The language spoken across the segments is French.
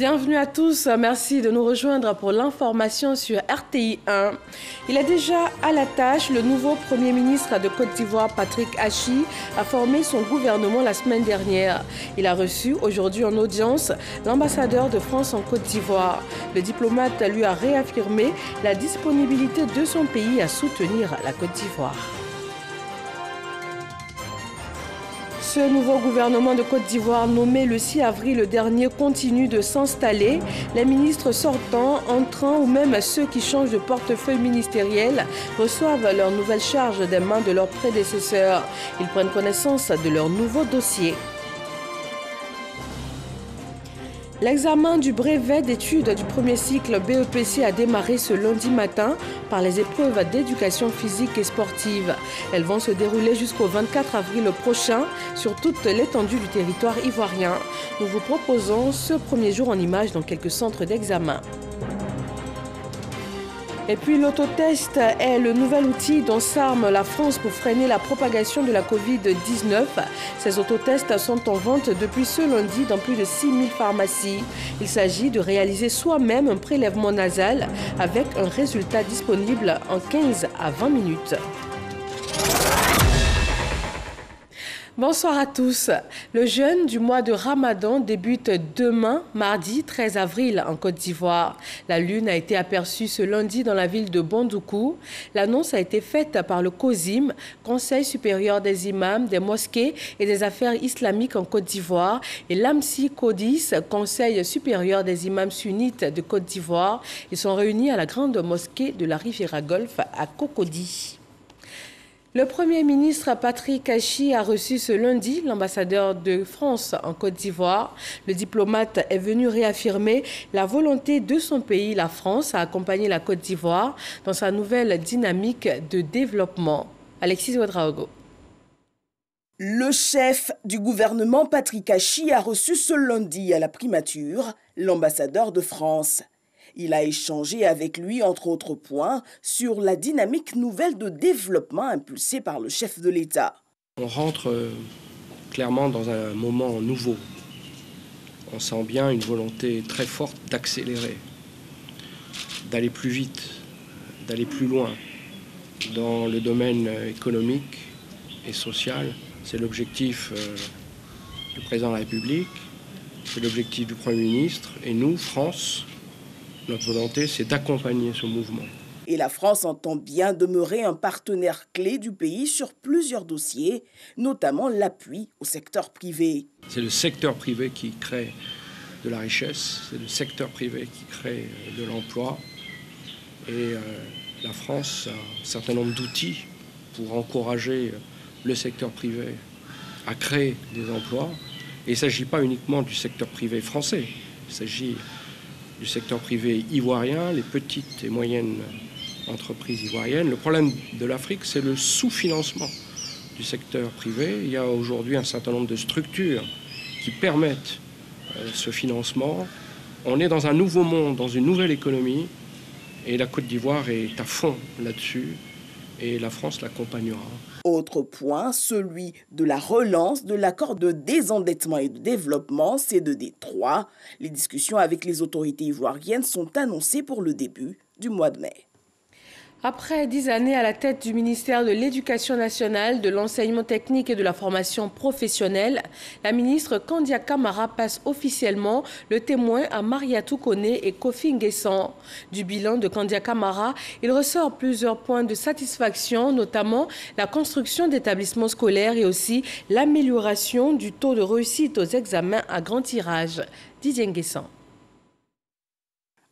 Bienvenue à tous, merci de nous rejoindre pour l'information sur RTI 1. Il est déjà à la tâche, le nouveau Premier ministre de Côte d'Ivoire, Patrick Achi, a formé son gouvernement la semaine dernière. Il a reçu aujourd'hui en audience l'ambassadeur de France en Côte d'Ivoire. Le diplomate lui a réaffirmé la disponibilité de son pays à soutenir la Côte d'Ivoire. Ce nouveau gouvernement de Côte d'Ivoire, nommé le 6 avril dernier, continue de s'installer. Les ministres sortants, entrants ou même ceux qui changent de portefeuille ministériel reçoivent leurs nouvelles charges des mains de leurs prédécesseurs. Ils prennent connaissance de leurs nouveaux dossiers. L'examen du brevet d'études du premier cycle BEPC a démarré ce lundi matin par les épreuves d'éducation physique et sportive. Elles vont se dérouler jusqu'au 24 avril prochain sur toute l'étendue du territoire ivoirien. Nous vous proposons ce premier jour en images dans quelques centres d'examen. Et puis l'autotest est le nouvel outil dont s'arme la France pour freiner la propagation de la Covid-19. Ces autotests sont en vente depuis ce lundi dans plus de 6000 pharmacies. Il s'agit de réaliser soi-même un prélèvement nasal avec un résultat disponible en 15 à 20 minutes. Bonsoir à tous. Le jeûne du mois de Ramadan débute demain, mardi 13 avril, en Côte d'Ivoire. La lune a été aperçue ce lundi dans la ville de Bondoukou. L'annonce a été faite par le COSIM, Conseil supérieur des imams, des mosquées et des affaires islamiques en Côte d'Ivoire, et l'AMSI CODIS, Conseil supérieur des imams sunnites de Côte d'Ivoire. Ils sont réunis à la grande mosquée de la Riviera Golfe à Cocody. Le Premier ministre Patrick Achi a reçu ce lundi l'ambassadeur de France en Côte d'Ivoire. Le diplomate est venu réaffirmer la volonté de son pays, la France, à accompagner la Côte d'Ivoire dans sa nouvelle dynamique de développement. Alexis Ouedraogo. Le chef du gouvernement Patrick Achi a reçu ce lundi à la primature l'ambassadeur de France. Il a échangé avec lui, entre autres points, sur la dynamique nouvelle de développement impulsée par le chef de l'État. On rentre clairement dans un moment nouveau. On sent bien une volonté très forte d'accélérer, d'aller plus vite, d'aller plus loin dans le domaine économique et social. C'est l'objectif du président de la République, c'est l'objectif du Premier ministre. Et nous, France, notre volonté, c'est d'accompagner ce mouvement. Et la France entend bien demeurer un partenaire clé du pays sur plusieurs dossiers, notamment l'appui au secteur privé. C'est le secteur privé qui crée de la richesse, c'est le secteur privé qui crée de l'emploi. Et la France a un certain nombre d'outils pour encourager le secteur privé à créer des emplois. Et il ne s'agit pas uniquement du secteur privé français, il s'agit du secteur privé ivoirien, les petites et moyennes entreprises ivoiriennes. Le problème de l'Afrique, c'est le sous-financement du secteur privé. Il y a aujourd'hui un certain nombre de structures qui permettent ce financement. On est dans un nouveau monde, dans une nouvelle économie, et la Côte d'Ivoire est à fond là-dessus, et la France l'accompagnera. Autre point, celui de la relance de l'accord de désendettement et de développement, CEDD3. Les discussions avec les autorités ivoiriennes sont annoncées pour le début du mois de mai. Après 10 années à la tête du ministère de l'Éducation nationale, de l'enseignement technique et de la formation professionnelle, la ministre Kandia Camara passe officiellement le témoin à Mariatou Koné et Kofi Nguessan. Du bilan de Kandia Camara, il ressort plusieurs points de satisfaction, notamment la construction d'établissements scolaires et aussi l'amélioration du taux de réussite aux examens à grand tirage. Didier Nguessan.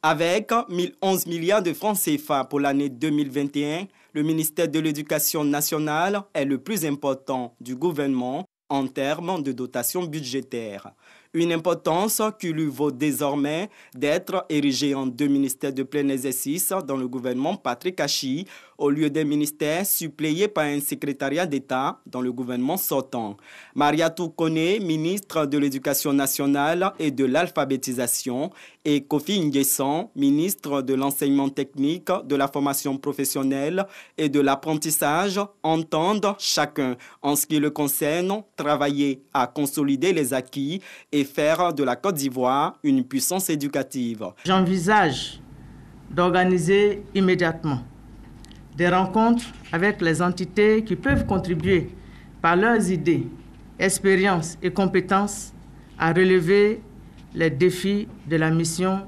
Avec 1011 milliards de francs CFA pour l'année 2021, le ministère de l'Éducation nationale est le plus important du gouvernement en termes de dotation budgétaire. Une importance qui lui vaut désormais d'être érigé en deux ministères de plein exercice dans le gouvernement Patrick Achi, au lieu d'un ministère suppléé par un secrétariat d'État dans le gouvernement sortant. Mariatou Koné, ministre de l'Éducation nationale et de l'alphabétisation, et Kofi Nguessan, ministre de l'enseignement technique, de la formation professionnelle et de l'apprentissage, entendent chacun, en ce qui le concerne, travailler à consolider les acquis et faire de la Côte d'Ivoire une puissance éducative. J'envisage d'organiser immédiatement des rencontres avec les entités qui peuvent contribuer par leurs idées, expériences et compétences à relever les défis de la mission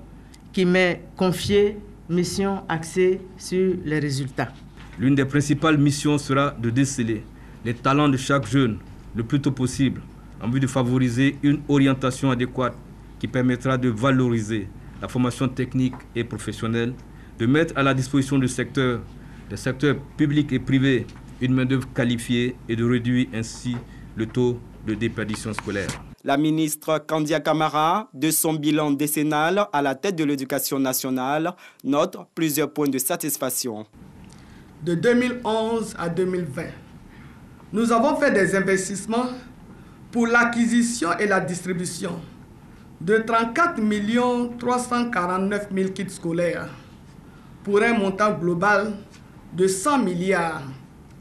qui m'est confiée, mission axée sur les résultats. L'une des principales missions sera de déceler les talents de chaque jeune le plus tôt possible en vue de favoriser une orientation adéquate qui permettra de valoriser la formation technique et professionnelle, de mettre à la disposition des secteurs publics et privés une main-d'œuvre qualifiée et de réduire ainsi le taux de déperdition scolaire. La ministre Kandia Camara, de son bilan décennal à la tête de l'Éducation nationale, note plusieurs points de satisfaction. De 2011 à 2020, nous avons fait des investissements pour l'acquisition et la distribution de 34 349 000 kits scolaires pour un montant global de 100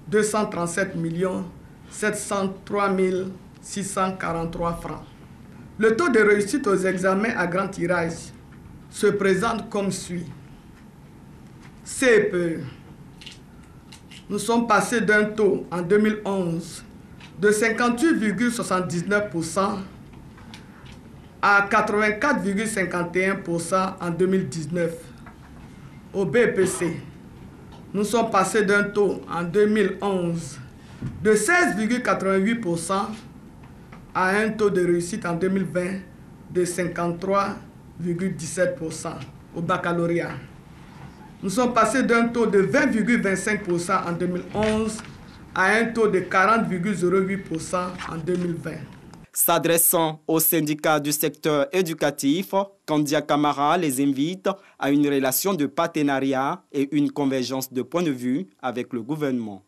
237 703 643 francs. Le taux de réussite aux examens à grand tirage se présente comme suit. CPE. Nous sommes passés d'un taux en 2011 de 58,79% à 84,51% en 2019. Au BPC, nous sommes passés d'un taux en 2011 de 16,88% à un taux de réussite en 2020 de 53,17% au baccalauréat. Nous sommes passés d'un taux de 20,25% en 2011 à un taux de 40,08% en 2020. S'adressant aux syndicats du secteur éducatif, Kandia Camara les invite à une relation de partenariat et une convergence de points de vue avec le gouvernement.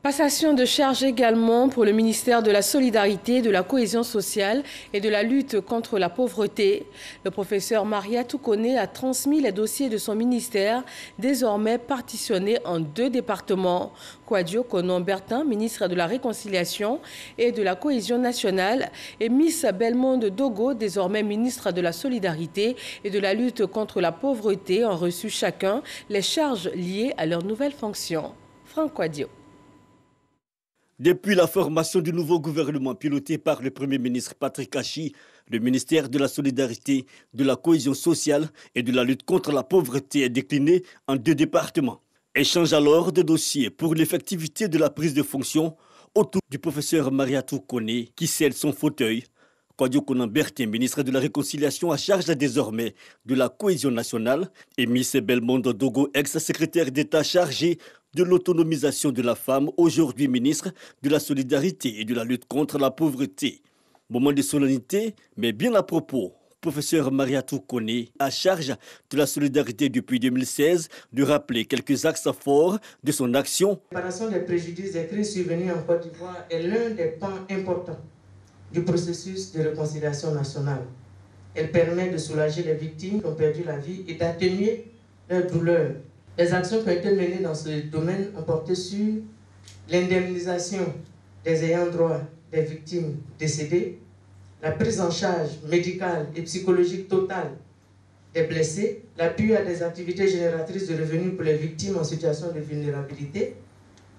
Passation de charge également pour le ministère de la Solidarité, de la Cohésion sociale et de la lutte contre la pauvreté. Le professeur Mariatou Koné a transmis les dossiers de son ministère, désormais partitionnés en 2 départements. Kouadio Konon-Bertin, ministre de la Réconciliation et de la Cohésion nationale, et Miss Belmonde Dogo, désormais ministre de la Solidarité et de la lutte contre la pauvreté, ont reçu chacun les charges liées à leurs nouvelles fonctions. Franck Kouadio. Depuis la formation du nouveau gouvernement piloté par le Premier ministre Patrick Achi, le ministère de la Solidarité, de la Cohésion sociale et de la lutte contre la pauvreté est décliné en 2 départements. Échange alors de dossiers pour l'effectivité de la prise de fonction autour du professeur Mariatou Koné qui cède son fauteuil. Kouadio Konon-Bertin, ministre de la Réconciliation, à charge désormais de la Cohésion nationale, et Miss Belmonde Dogo, ex-secrétaire d'État chargé de l'autonomisation de la femme, aujourd'hui ministre de la Solidarité et de la lutte contre la pauvreté. Moment de solennité, mais bien à propos. Professeur Mariatou Koné, à charge de la solidarité depuis 2016, de rappeler quelques axes forts de son action. La réparation des préjudices des crises survenues en Côte d'Ivoire est l'un des pans importants du processus de réconciliation nationale. Elle permet de soulager les victimes qui ont perdu la vie et d'atténuer leur douleur. Les actions qui ont été menées dans ce domaine ont porté sur l'indemnisation des ayants droit des victimes décédées, la prise en charge médicale et psychologique totale des blessés, l'appui à des activités génératrices de revenus pour les victimes en situation de vulnérabilité,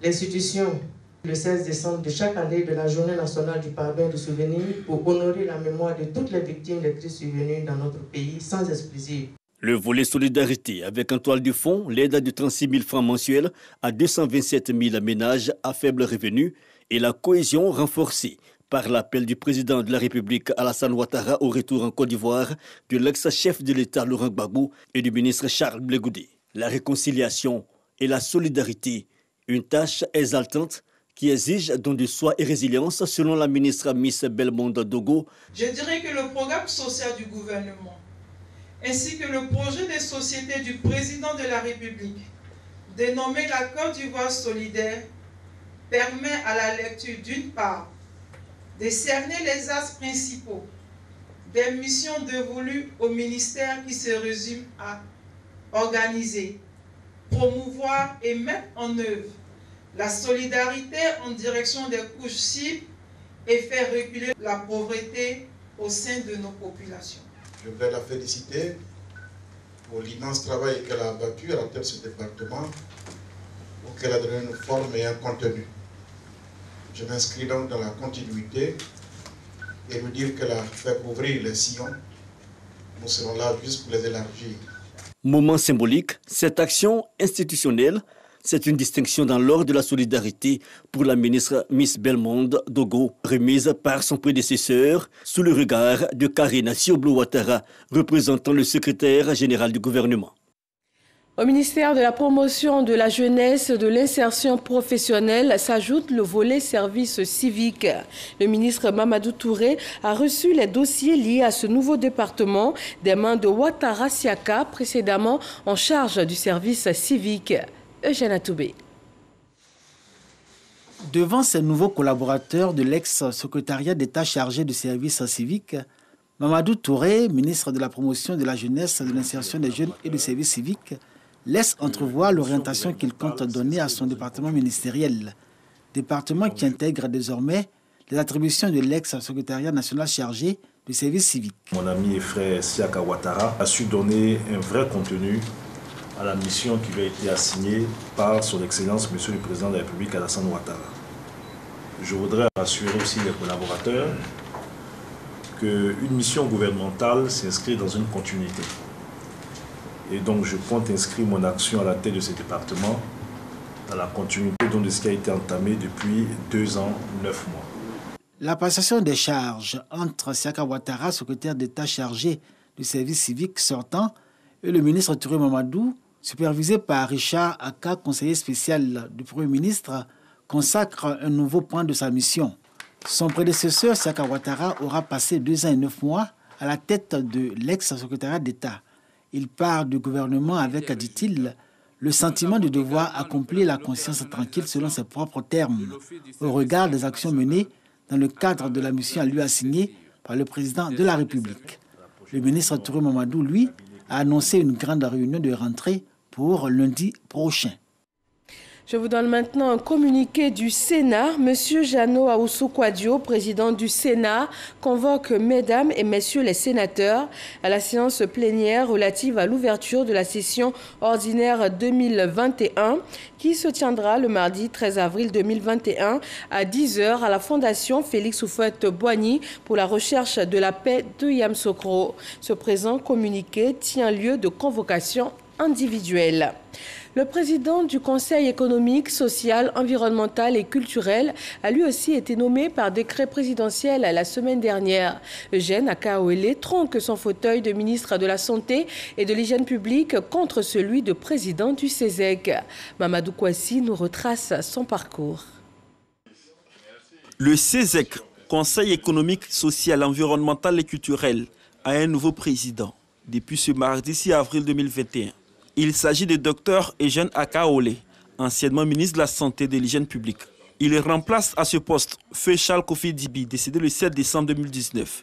l'institution le 16 décembre de chaque année de la Journée nationale du pardon et du souvenir pour honorer la mémoire de toutes les victimes des crises survenues dans notre pays sans exclusive. Le volet solidarité avec en toile de fond l'aide de 36 000 francs mensuels à 227 000 ménages à faible revenu et la cohésion renforcée par l'appel du président de la République Alassane Ouattara au retour en Côte d'Ivoire, de l'ex-chef de l'État Laurent Gbagbo et du ministre Charles Blé Goudé. La réconciliation et la solidarité, une tâche exaltante qui exige don de soi et résilience, selon la ministre Miss Belmonde Dogo. Je dirais que le programme social du gouvernement, ainsi que le projet de société du président de la République, dénommée la Côte d'Ivoire solidaire, permet à la lecture d'une part de cerner les axes principaux des missions dévolues au ministère qui se résument à organiser, promouvoir et mettre en œuvre la solidarité en direction des couches cibles et faire reculer la pauvreté au sein de nos populations. Je voudrais la féliciter pour l'immense travail qu'elle a abattu à la tête de ce département, pour qu'elle a donné une forme et un contenu. Je m'inscris donc dans la continuité et lui dire qu'elle a fait couvrir les sillons. Nous serons là juste pour les élargir. Moment symbolique, cette action institutionnelle, c'est une distinction dans l'ordre de la solidarité pour la ministre Miss Belmondo Dogo, remise par son prédécesseur sous le regard de Karina Sioblo-Ouattara, représentant le secrétaire général du gouvernement. Au ministère de la Promotion de la Jeunesse et de l'Insertion professionnelle s'ajoute le volet service civique. Le ministre Mamadou Touré a reçu les dossiers liés à ce nouveau département des mains de Ouattara Siaka, précédemment en charge du service civique. Eugène Atoubé. Devant ces nouveaux collaborateurs de l'ex-secrétariat d'État chargé du service civique, Mamadou Touré, ministre de la Promotion de la Jeunesse, de l'Insertion des jeunes et du service civique, laisse entrevoir l'orientation qu'il compte donner à son département ministériel. Département qui intègre désormais les attributions de l'ex-secrétariat national chargé du service civique. Mon ami et frère Siaka Ouattara a su donner un vrai contenu à la mission qui lui a été assignée par son Excellence, Monsieur le Président de la République, Alassane Ouattara. Je voudrais rassurer aussi les collaborateurs qu'une mission gouvernementale s'inscrit dans une continuité. Et donc je compte inscrire mon action à la tête de ce département dans la continuité de ce qui a été entamé depuis 2 ans, 9 mois. La passation des charges entre Siaka Ouattara, secrétaire d'État chargé du service civique sortant, et le ministre Touré Mamadou, supervisé par Richard Aka, conseiller spécial du Premier ministre, consacre un nouveau point de sa mission. Son prédécesseur, Siaka Ouattara, aura passé 2 ans et 9 mois à la tête de l'ex-secrétariat d'État. Il part du gouvernement avec, dit-il, le sentiment de devoir accomplir la conscience tranquille selon ses propres termes, au regard des actions menées dans le cadre de la mission à lui assignée par le président de la République. Le ministre Touré Mamadou, lui, a annoncé une grande réunion de rentrée pour lundi prochain. Je vous donne maintenant un communiqué du Sénat. Monsieur Jeannot Ahoussou-Kouadio, président du Sénat, convoque mesdames et messieurs les sénateurs à la séance plénière relative à l'ouverture de la session ordinaire 2021 qui se tiendra le mardi 13 avril 2021 à 10 h à la Fondation Félix Houphouët-Boigny pour la recherche de la paix de Yamoussoukro. Ce présent communiqué tient lieu de convocation individuelle. Le président du Conseil économique, social, environnemental et culturel a lui aussi été nommé par décret présidentiel la semaine dernière. Eugène Akaouélé tronque son fauteuil de ministre de la Santé et de l'Hygiène publique contre celui de président du CESEC. Mamadou Kouassi nous retrace son parcours. Le CESEC, Conseil économique, social, environnemental et culturel, a un nouveau président depuis ce mardi 6 avril 2021. Il s'agit de Dr Eugène Akaouélé, anciennement ministre de la Santé et de l'Hygiène publique. Il remplace à ce poste Feu Charles Kofi Dibi, décédé le 7 décembre 2019.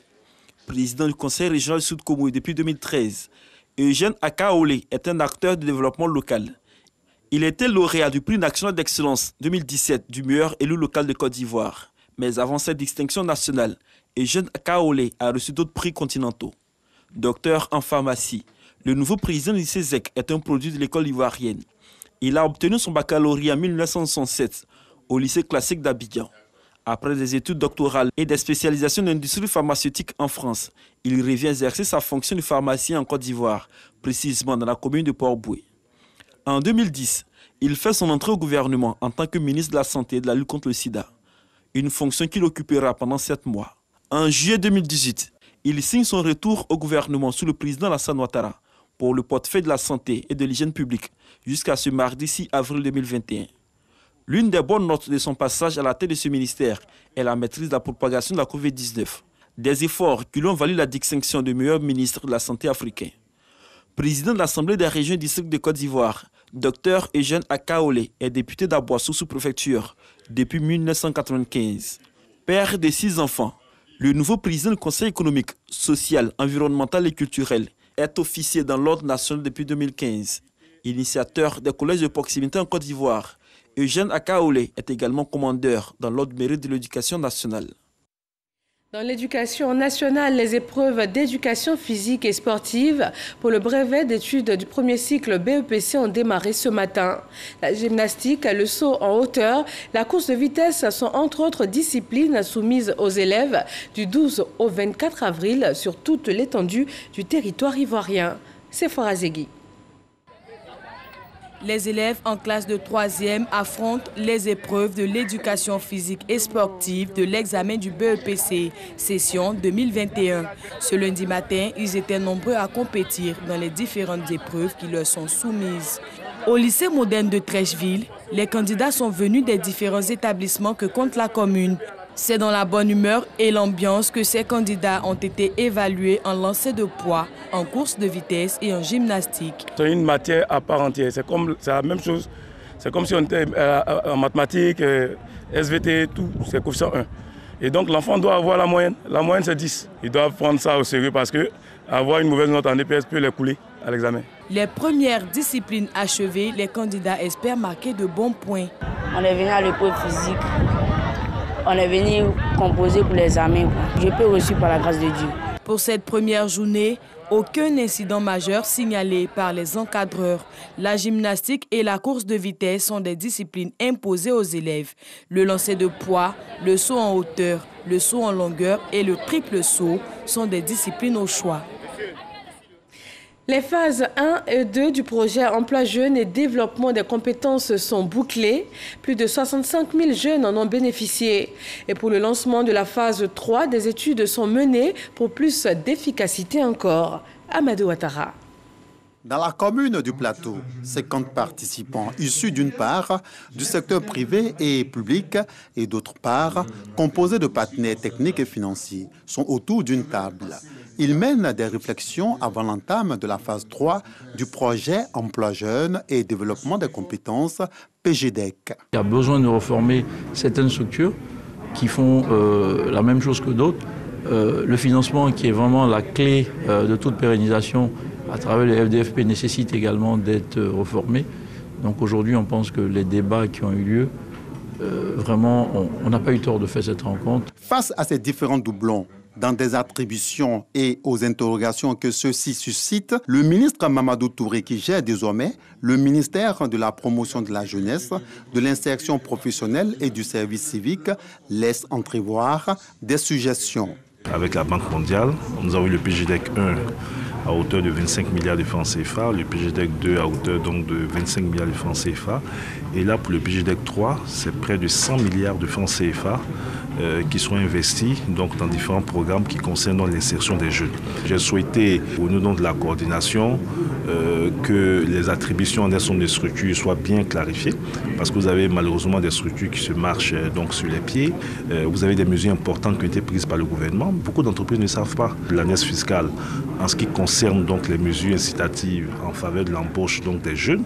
Président du Conseil régional Sud Komoui depuis 2013, Eugène Akaouélé est un acteur de développement local. Il était lauréat du prix national d'excellence 2017 du meilleur élu local de Côte d'Ivoire. Mais avant cette distinction nationale, Eugène Akaouélé a reçu d'autres prix continentaux. Docteur en pharmacie, le nouveau président du CESEC est un produit de l'école ivoirienne. Il a obtenu son baccalauréat en 1967 au lycée classique d'Abidjan. Après des études doctorales et des spécialisations dans l'industrie pharmaceutique en France, il revient exercer sa fonction de pharmacien en Côte d'Ivoire, précisément dans la commune de Port-Boué. En 2010, il fait son entrée au gouvernement en tant que ministre de la Santé et de la lutte contre le sida, une fonction qu'il occupera pendant 7 mois. En juillet 2018, il signe son retour au gouvernement sous le président Alassane Ouattara pour le portefeuille de la santé et de l'hygiène publique jusqu'à ce mardi 6 avril 2021. L'une des bonnes notes de son passage à la tête de ce ministère est la maîtrise de la propagation de la Covid-19, des efforts qui lui ont valu la distinction de meilleur ministre de la Santé africain. Président de l'Assemblée des régions et districts de Côte d'Ivoire, Dr Eugène Akaole est député d'Aboissou sous-préfecture depuis 1995. Père de 6 enfants, le nouveau président du Conseil économique, social, environnemental et culturel est officier dans l'Ordre national depuis 2015. Initiateur des collèges de proximité en Côte d'Ivoire, Eugène Akaole est également commandeur dans l'Ordre mérite de l'éducation nationale. Dans l'éducation nationale, les épreuves d'éducation physique et sportive pour le brevet d'études du premier cycle BEPC ont démarré ce matin. La gymnastique, le saut en hauteur, la course de vitesse sont entre autres disciplines soumises aux élèves du 12 au 24 avril sur toute l'étendue du territoire ivoirien. C'est Forazegui. Les élèves en classe de 3e affrontent les épreuves de l'éducation physique et sportive de l'examen du BEPC, session 2021. Ce lundi matin, ils étaient nombreux à compétir dans les différentes épreuves qui leur sont soumises. Au lycée moderne de Trècheville, les candidats sont venus des différents établissements que compte la commune. C'est dans la bonne humeur et l'ambiance que ces candidats ont été évalués en lancer de poids, en course de vitesse et en gymnastique. C'est une matière à part entière, c'est la même chose. C'est comme si on était en mathématiques, SVT, tout, c'est coefficient 1. Et donc l'enfant doit avoir la moyenne c'est 10. Il doit prendre ça au sérieux parce que avoir une mauvaise note en EPS peut les couler à l'examen. Les premières disciplines achevées, les candidats espèrent marquer de bons points. On est venu à l'épreuve physique. On est venu composer pour l'examen. Je peux reçu par la grâce de Dieu. Pour cette première journée, aucun incident majeur signalé par les encadreurs. La gymnastique et la course de vitesse sont des disciplines imposées aux élèves. Le lancer de poids, le saut en hauteur, le saut en longueur et le triple saut sont des disciplines au choix. Les phases 1 et 2 du projet Emploi Jeunes et Développement des compétences sont bouclées. Plus de 65 000 jeunes en ont bénéficié. Et pour le lancement de la phase 3, des études sont menées pour plus d'efficacité encore. Amadou Ouattara. Dans la commune du Plateau, 50 participants issus d'une part du secteur privé et public et d'autre part composés de partenaires techniques et financiers sont autour d'une table. Ils mènent des réflexions avant l'entame de la phase 3 du projet Emploi Jeunes et Développement des compétences PGDEC. Il y a besoin de reformer certaines structures qui font la même chose que d'autres. Le financement qui est vraiment la clé de toute pérennisation à travers le FDFP nécessite également d'être reformé. Donc aujourd'hui, on pense que les débats qui ont eu lieu, vraiment, on n'a pas eu tort de faire cette rencontre. Face à ces différents doublons, dans des attributions et aux interrogations que ceux-ci suscitent, le ministre Mamadou Touré, qui gère désormais le ministère de la promotion de la jeunesse, de l'insertion professionnelle et du service civique, laisse entrevoir des suggestions. Avec la Banque mondiale, nous avons eu le PGDEC 1 à hauteur de 25 milliards de francs CFA, le PGDEC 2 à hauteur donc de 25 milliards de francs CFA. Et là, pour le PGDEC 3, c'est près de 100 milliards de francs CFA qui sont investis donc, dans différents programmes qui concernent l'insertion des jeunes. J'ai souhaité, au nom de la coordination, que les attributions en son des structures soient bien clarifiées, parce que vous avez malheureusement des structures qui se marchent donc, sur les pieds. Vous avez des mesures importantes qui ont été prises par le gouvernement. Beaucoup d'entreprises ne savent pas l'annonce fiscale en ce qui concerne donc, les mesures incitatives en faveur de l'embauche donc, des jeunes.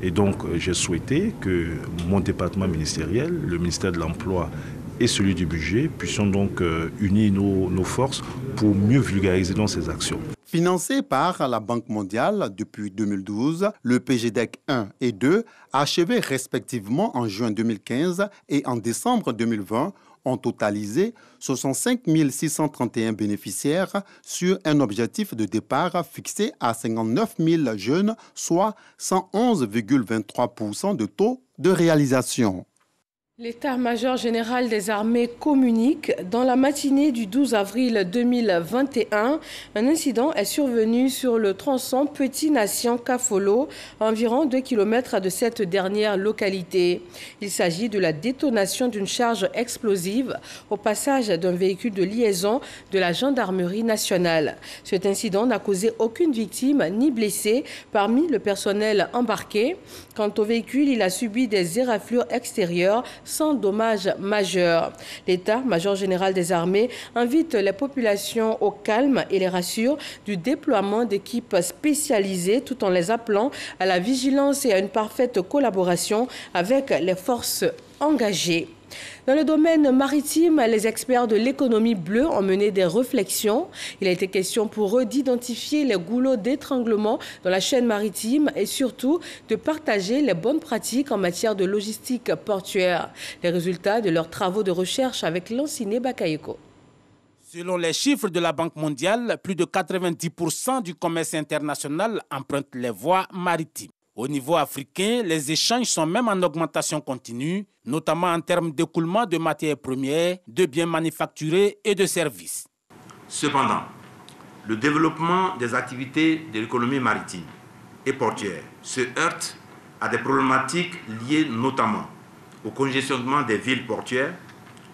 Et donc, j'ai souhaité que mon département ministériel, le ministère de l'Emploi et celui du budget, puissions donc unir nos forces pour mieux vulgariser dans ces actions. Financé par la Banque mondiale depuis 2012, le PGDEC 1 et 2, achevés respectivement en juin 2015 et en décembre 2020, ont totalisé 65 631 bénéficiaires sur un objectif de départ fixé à 59 000 jeunes, soit 111,23% de taux de réalisation. L'état-major général des armées communique. Dans la matinée du 12 avril 2021, un incident est survenu sur le tronçon Petit-Nation-Kafolo, à environ 2 km de cette dernière localité. Il s'agit de la détonation d'une charge explosive au passage d'un véhicule de liaison de la gendarmerie nationale. Cet incident n'a causé aucune victime ni blessé parmi le personnel embarqué. Quant au véhicule, il a subi des éraflures extérieures sans dommages majeurs. L'état-major général des armées invite les populations au calme et les rassure du déploiement d'équipes spécialisées tout en les appelant à la vigilance et à une parfaite collaboration avec les forces engagées. Dans le domaine maritime, les experts de l'économie bleue ont mené des réflexions. Il a été question pour eux d'identifier les goulots d'étranglement dans la chaîne maritime et surtout de partager les bonnes pratiques en matière de logistique portuaire. Les résultats de leurs travaux de recherche avec Lanciné Bakayoko. Selon les chiffres de la Banque mondiale, plus de 90% du commerce international emprunte les voies maritimes. Au niveau africain, les échanges sont même en augmentation continue, notamment en termes d'écoulement de matières premières, de biens manufacturés et de services. Cependant, le développement des activités de l'économie maritime et portuaire se heurte à des problématiques liées notamment au congestionnement des villes portuaires,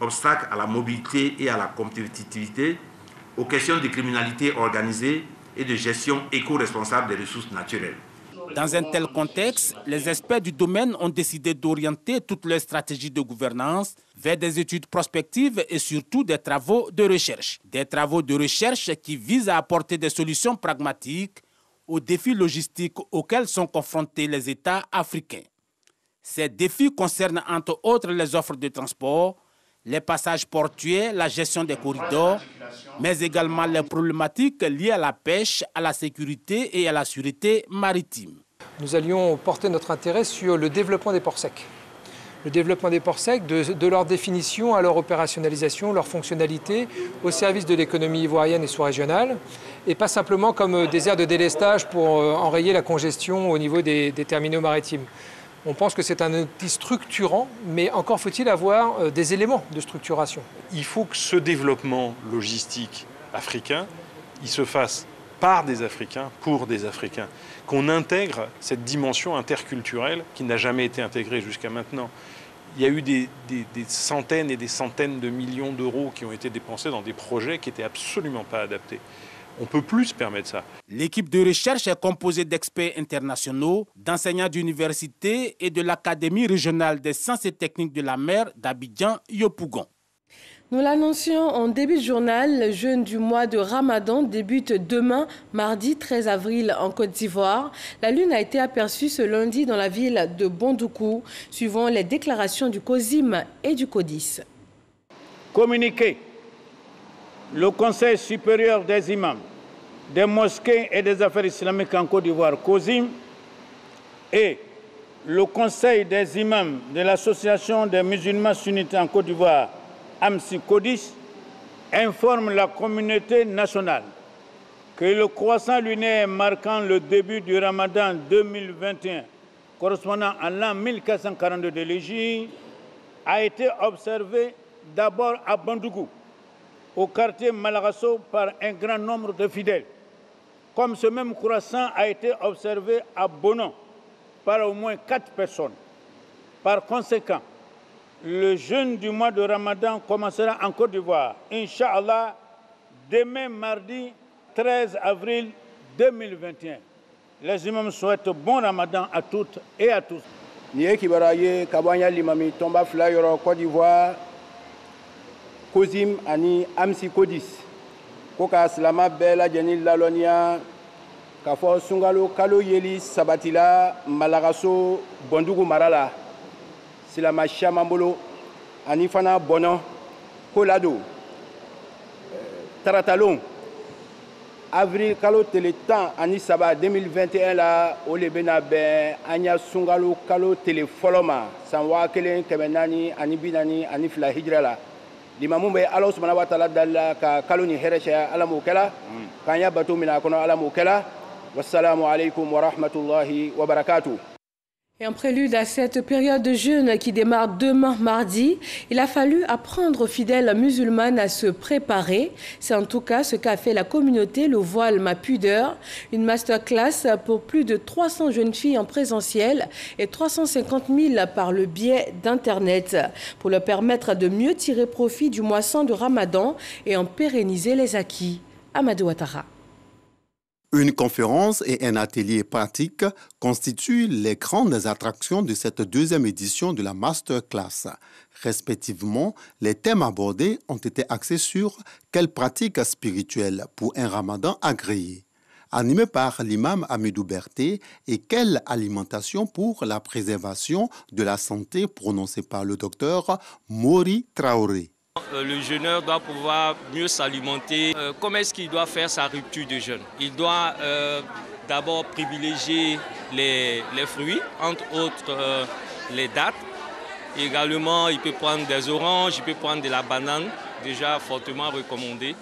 obstacles à la mobilité et à la compétitivité, aux questions de criminalité organisée et de gestion éco-responsable des ressources naturelles. Dans un tel contexte, les experts du domaine ont décidé d'orienter toute leur stratégie de gouvernance vers des études prospectives et surtout des travaux de recherche. Des travaux de recherche qui visent à apporter des solutions pragmatiques aux défis logistiques auxquels sont confrontés les États africains. Ces défis concernent entre autres les offres de transport, les passages portuaires, la gestion des corridors, mais également les problématiques liées à la pêche, à la sécurité et à la sûreté maritime. Nous allions porter notre intérêt sur le développement des ports secs. Le développement des ports secs, de leur définition à leur opérationnalisation, leur fonctionnalité au service de l'économie ivoirienne et sous-régionale, et pas simplement comme des aires de délestage pour enrayer la congestion au niveau des terminaux maritimes. On pense que c'est un outil structurant, mais encore faut-il avoir des éléments de structuration. Il faut que ce développement logistique africain, il se fasse par des Africains, pour des Africains, qu'on intègre cette dimension interculturelle qui n'a jamais été intégrée jusqu'à maintenant. Il y a eu des centaines et des centaines de millions d'euros qui ont été dépensés dans des projets qui n'étaient absolument pas adaptés. On ne peut plus se permettre ça. L'équipe de recherche est composée d'experts internationaux, d'enseignants d'université et de l'Académie régionale des sciences et techniques de la mer d'Abidjan-Yopougon. Nous l'annoncions en début de journal, le jeûne du mois de Ramadan débute demain, mardi 13 avril en Côte d'Ivoire. La lune a été aperçue ce lundi dans la ville de Bondoukou, suivant les déclarations du COSIM et du CODIS. Communiqué. Le Conseil supérieur des imams, des mosquées et des affaires islamiques en Côte d'Ivoire, COSIM, et le Conseil des imams de l'Association des musulmans sunnites en Côte d'Ivoire, AMSI CODIS, informent la communauté nationale que le croissant lunaire marquant le début du Ramadan 2021, correspondant à l'an 1442 de l'Hégire, a été observé d'abord à Bondoukou, au quartier Malarasso, par un grand nombre de fidèles. Comme ce même croissant a été observé à Bonon par au moins 4 personnes. Par conséquent, le jeûne du mois de Ramadan commencera en Côte d'Ivoire, Inch'Allah, demain mardi 13 avril 2021. Les imams souhaitent bon Ramadan à toutes et à tous. Nié Kibaraye, Kabanya Limami, Tomba Flayoro, Côte d'Ivoire, COSIM ani AMSI CODIS ko ka silama bɛɛ lajɛlen lalɔnniya k'a fɔ sunkalo kalo yeli sabatila Malagaso Bɔndugu mara la silama caman bolo ani fana bɔnɔ ko ladon taratalon avril kalo tile 10 ani saba 2021 la o le bɛna bɛn an ya sunkalo kalo tile fɔlɔ ma san 1442 ani 42 hijira la. Limamu bɛ Ala subhanahu wa ta'ala dala ka kalo ni hɛrɛ caya Ala m'o kɛla k'an ya bato minɛ a kɔnɔ Ala m'o kɛla wassalamu alaikum wa rahmatullahi wa barakatuh. Et en prélude à cette période de jeûne qui démarre demain mardi, il a fallu apprendre aux fidèles musulmanes à se préparer. C'est en tout cas ce qu'a fait la communauté Le Voile Ma Pudeur, une masterclass pour plus de 300 jeunes filles en présentiel et 350 000 par le biais d'Internet pour leur permettre de mieux tirer profit du moisson de Ramadan et en pérenniser les acquis. Amadou Ouattara. Une conférence et un atelier pratique constituent les grandes attractions de cette deuxième édition de la Masterclass. Respectivement, les thèmes abordés ont été axés sur quelles pratiques spirituelles pour un ramadan agréé, animé par l'imam Amidou Berté, et quelle alimentation pour la préservation de la santé prononcée par le docteur Mori Traoré. Le jeûneur doit pouvoir mieux s'alimenter. Comment est-ce qu'il doit faire sa rupture de jeûne? Il doit d'abord privilégier les fruits, entre autres les dattes. Également, il peut prendre des oranges, il peut prendre de la banane, déjà fortement recommandé.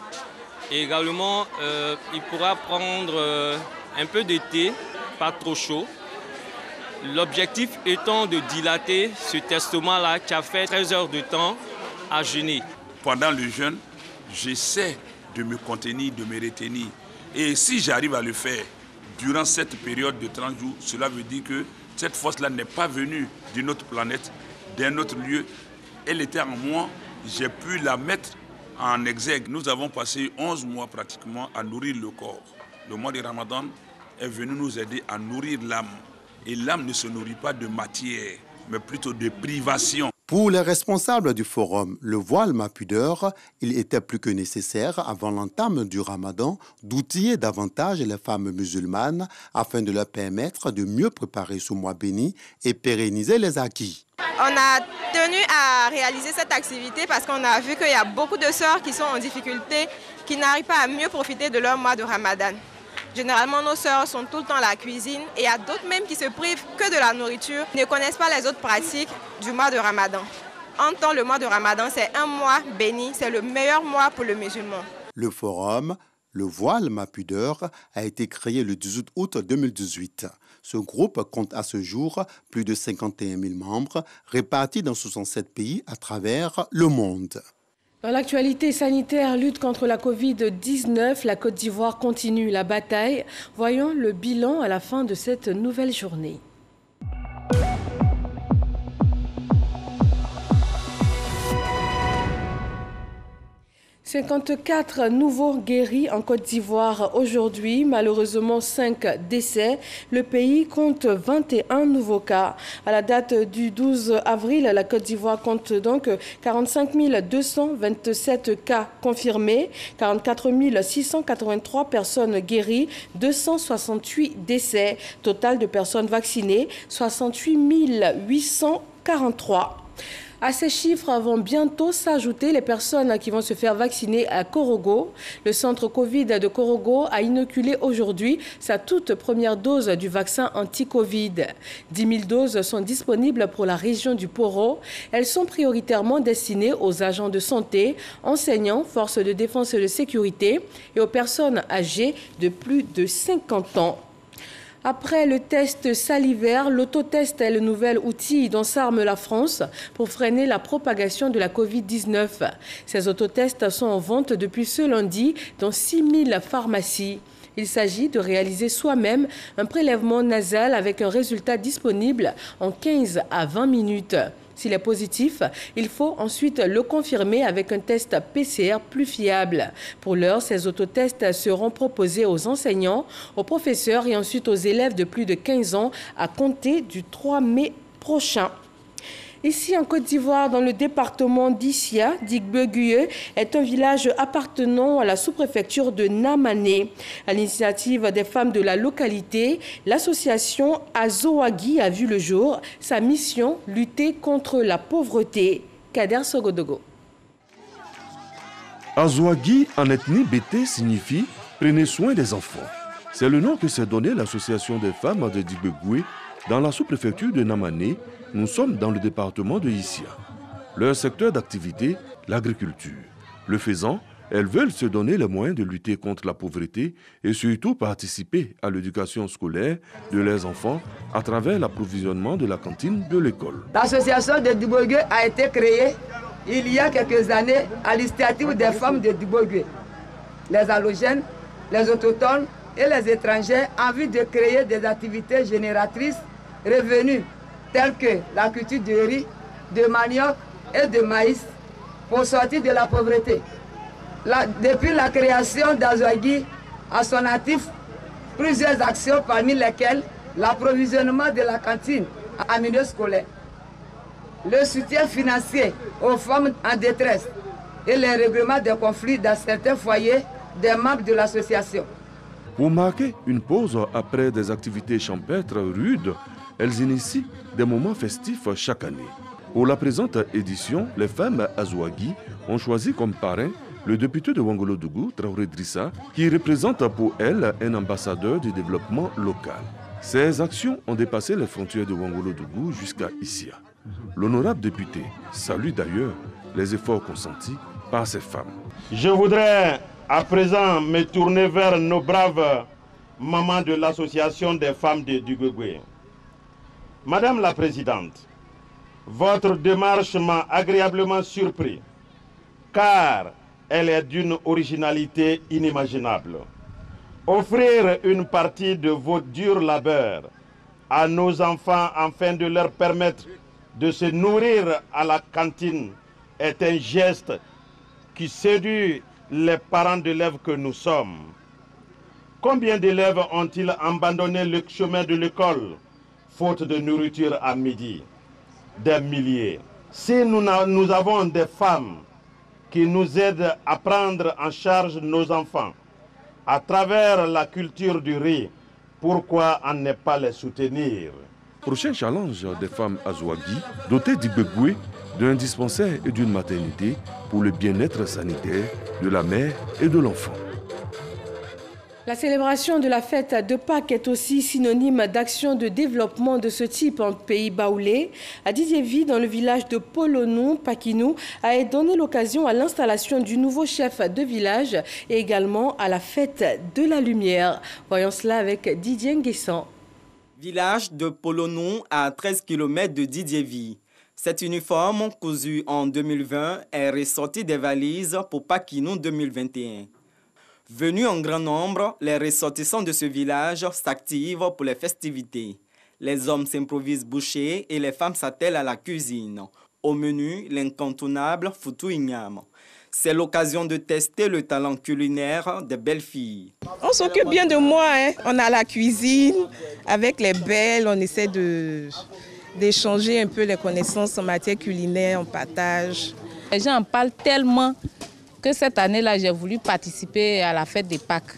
Et également, il pourra prendre un peu de thé, pas trop chaud. L'objectif étant de dilater ce testament-là qui a fait 13 heures de temps à jeûner. Pendant le jeûne, j'essaie de me contenir, de me retenir. Et si j'arrive à le faire durant cette période de 30 jours, cela veut dire que cette force-là n'est pas venue d'une autre planète, d'un autre lieu. Elle était en moi, j'ai pu la mettre en exergue. Nous avons passé 11 mois pratiquement à nourrir le corps. Le mois de Ramadan est venu nous aider à nourrir l'âme. Et l'âme ne se nourrit pas de matière, mais plutôt de privation. Pour les responsables du forum, le voile ma pudeur, il était plus que nécessaire avant l'entame du Ramadan d'outiller davantage les femmes musulmanes afin de leur permettre de mieux préparer ce mois béni et pérenniser les acquis. On a tenu à réaliser cette activité parce qu'on a vu qu'il y a beaucoup de sœurs qui sont en difficulté, qui n'arrivent pas à mieux profiter de leur mois de Ramadan. Généralement, nos sœurs sont tout le temps à la cuisine et il y a d'autres même qui se privent que de la nourriture, ne connaissent pas les autres pratiques du mois de Ramadan. En temps, le mois de Ramadan, c'est un mois béni, c'est le meilleur mois pour le musulman. Le forum, le voile ma pudeur, a été créé le 18 août 2018. Ce groupe compte à ce jour plus de 51 000 membres répartis dans 67 pays à travers le monde. Dans l'actualité sanitaire, lutte contre la Covid-19, la Côte d'Ivoire continue la bataille. Voyons le bilan à la fin de cette nouvelle journée. 54 nouveaux guéris en Côte d'Ivoire aujourd'hui, malheureusement 5 décès. Le pays compte 21 nouveaux cas. À la date du 12 avril, la Côte d'Ivoire compte donc 45 227 cas confirmés, 44 683 personnes guéries, 268 décès. Total de personnes vaccinées, 68 843. À ces chiffres vont bientôt s'ajouter les personnes qui vont se faire vacciner à Korogo. Le centre Covid de Korogo a inoculé aujourd'hui sa toute première dose du vaccin anti-Covid. 10 000 doses sont disponibles pour la région du Poro. Elles sont prioritairement destinées aux agents de santé, enseignants, forces de défense et de sécurité et aux personnes âgées de plus de 50 ans. Après le test salivaire, l'autotest est le nouvel outil dont s'arme la France pour freiner la propagation de la Covid-19. Ces autotests sont en vente depuis ce lundi dans 6 000 pharmacies. Il s'agit de réaliser soi-même un prélèvement nasal avec un résultat disponible en 15 à 20 minutes. S'il est positif, il faut ensuite le confirmer avec un test PCR plus fiable. Pour l'heure, ces autotests seront proposés aux enseignants, aux professeurs et ensuite aux élèves de plus de 15 ans à compter du 3 mai prochain. Ici en Côte d'Ivoire, dans le département d'Issia, Digbeguye est un village appartenant à la sous-préfecture de Namané. À l'initiative des femmes de la localité, l'association Azowagi a vu le jour. Sa mission, lutter contre la pauvreté. Kader Sogodogo. Azowagi en ethnie Bété signifie « prenez soin des enfants ». C'est le nom que s'est donné l'association des femmes de Digbeguye dans la sous-préfecture de Namané. Nous sommes dans le département de Issia. Leur secteur d'activité, l'agriculture. Le faisant, elles veulent se donner les moyens de lutter contre la pauvreté et surtout participer à l'éducation scolaire de leurs enfants à travers l'approvisionnement de la cantine de l'école. L'association de Digbeguye a été créée il y a quelques années à l'initiative des femmes de Digbeguye, les allogènes, les autochtones et les étrangers en vue de créer des activités génératrices revenus tels que la culture de riz, de manioc et de maïs pour sortir de la pauvreté. Depuis la création d'Azowagi, à son actif, plusieurs actions parmi lesquelles l'approvisionnement de la cantine en milieu scolaire, le soutien financier aux femmes en détresse et les règlements des conflits dans certains foyers des membres de l'association. Pour marquer une pause après des activités champêtres rudes, elles initient des moments festifs chaque année. Pour la présente édition, les femmes Azouagui ont choisi comme parrain le député de Ouangolodougou, Traoré Drissa, qui représente pour elle un ambassadeur du développement local. Ces actions ont dépassé les frontières de Ouangolodougou jusqu'à Issia. L'honorable député salue d'ailleurs les efforts consentis par ces femmes. Je voudrais à présent me tourner vers nos braves mamans de l'association des femmes de Dugogwe. Madame la Présidente, votre démarche m'a agréablement surpris, car elle est d'une originalité inimaginable. Offrir une partie de vos durs labeurs à nos enfants afin de leur permettre de se nourrir à la cantine est un geste qui séduit les parents d'élèves que nous sommes. Combien d'élèves ont-ils abandonné le chemin de l'école faute de nourriture à midi? Des milliers. Si nous avons des femmes qui nous aident à prendre en charge nos enfants à travers la culture du riz, pourquoi en ne pas les soutenir? Prochain challenge des femmes Azouagui, dotées d'Ibegoué, d'un dispensaire et d'une maternité pour le bien-être sanitaire de la mère et de l'enfant. La célébration de la fête de Pâques est aussi synonyme d'action de développement de ce type en pays baoulé. À Didiévi, dans le village de Polonou, Pakinou, a donné l'occasion à l'installation du nouveau chef de village et également à la fête de la lumière. Voyons cela avec Didier Nguessan. Village de Polonou à 13 km de Didiévi. Cet uniforme cousu en 2020 est ressorti des valises pour Pakinou 2021. Venus en grand nombre, les ressortissants de ce village s'activent pour les festivités. Les hommes s'improvisent bouchers et les femmes s'attellent à la cuisine. Au menu, l'incontournable foutou igname. C'est l'occasion de tester le talent culinaire des belles filles. On s'occupe bien de moi, hein. On a la cuisine, avec les belles, on essaie d'échanger un peu les connaissances en matière culinaire, on partage. Les gens en parlent tellement que cette année-là, j'ai voulu participer à la fête des Pâques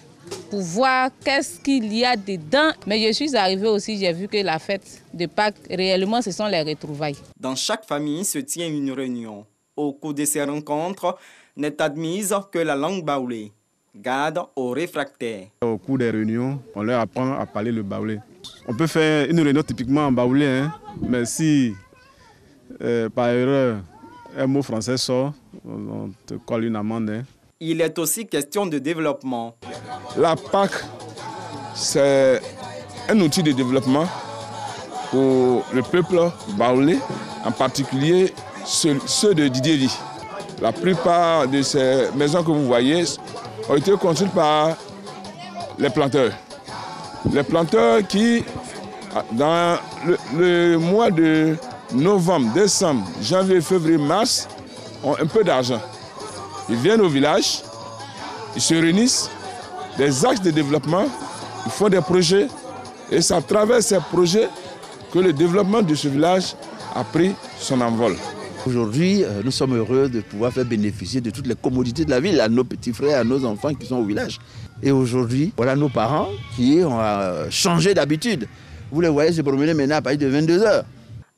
pour voir qu'est-ce qu'il y a dedans. Mais je suis arrivée aussi, j'ai vu que la fête de Pâques, réellement, ce sont les retrouvailles. Dans chaque famille se tient une réunion. Au cours de ces rencontres, n'est admise que la langue baoulée. Garde aux réfractaires. Au cours des réunions, on leur apprend à parler le baoulé. On peut faire une réunion typiquement en baoulé, hein, mais si par erreur un mot français sort, on te colle une amende. Hein. Il est aussi question de développement. La PAC, c'est un outil de développement pour le peuple baoulé, en particulier ceux de Didiévi. La plupart de ces maisons que vous voyez ont été construites par les planteurs. Les planteurs qui, dans le mois de novembre, décembre, janvier, février, mars, ont un peu d'argent. Ils viennent au village, ils se réunissent, des axes de développement, ils font des projets et c'est à travers ces projets que le développement de ce village a pris son envol. Aujourd'hui, nous sommes heureux de pouvoir faire bénéficier de toutes les commodités de la ville à nos petits frères, à nos enfants qui sont au village. Et aujourd'hui, voilà nos parents qui ont changé d'habitude. Vous les voyez se promener maintenant à partir de 22 h.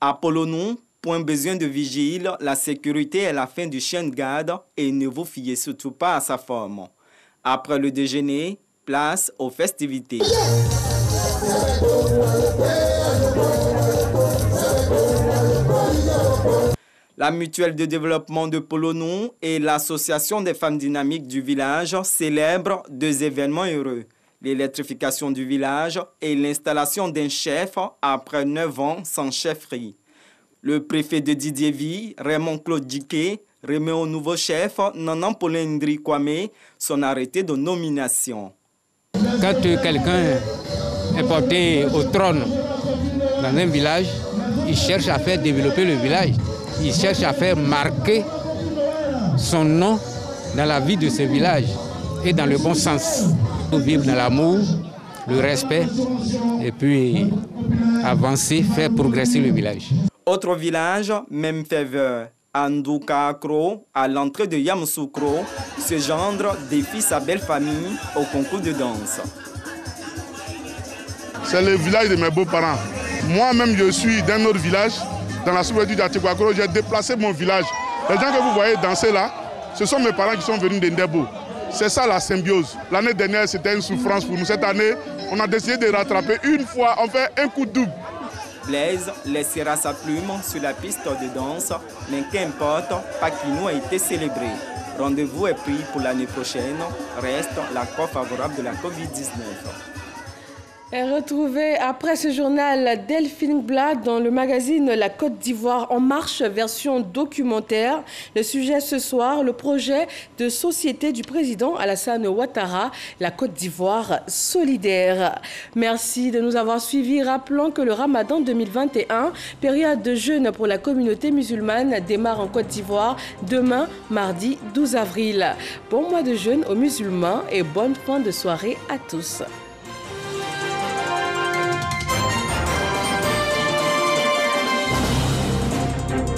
À Polonou, point besoin de vigile, la sécurité est la fin du chien de garde et ne vous fiez surtout pas à sa forme. Après le déjeuner, place aux festivités. La mutuelle de développement de Polonou et l'association des femmes dynamiques du village célèbrent deux événements heureux. L'électrification du village et l'installation d'un chef après 9 ans sans chefferie. Le préfet de Didiévi, Raymond Claude Diké, remet au nouveau chef, Nanan Polendri Kwame, son arrêté de nomination. Quand quelqu'un est porté au trône dans un village, il cherche à faire développer le village. Il cherche à faire marquer son nom dans la vie de ce village et dans le bon sens. Nous vivons dans l'amour, le respect et puis avancer, faire progresser le village. Autre village, même faveur. Andoukakro, à l'entrée de Yamoussoukro, ce gendre défie sa belle famille au concours de danse. C'est le village de mes beaux-parents. Moi-même, je suis d'un autre village, dans la sous-préfecture d'Atikwakro. J'ai déplacé mon village. Les gens que vous voyez danser là, ce sont mes parents qui sont venus de Ndebo. C'est ça la symbiose. L'année dernière, c'était une souffrance pour nous. Cette année, on a décidé de rattraper une fois, on fait un coup double. Blaise laissera sa plume sur la piste de danse, mais qu'importe, Paquinou a été célébré. Rendez-vous est pris pour l'année prochaine. Reste l'accord favorable de la Covid-19. Et retrouvez après ce journal Delphine Blad dans le magazine La Côte d'Ivoire en marche version documentaire. Le sujet ce soir, le projet de société du président Alassane Ouattara, la Côte d'Ivoire solidaire. Merci de nous avoir suivis. Rappelons que le Ramadan 2021, période de jeûne pour la communauté musulmane, démarre en Côte d'Ivoire demain, mardi 12 avril. Bon mois de jeûne aux musulmans et bonne fin de soirée à tous.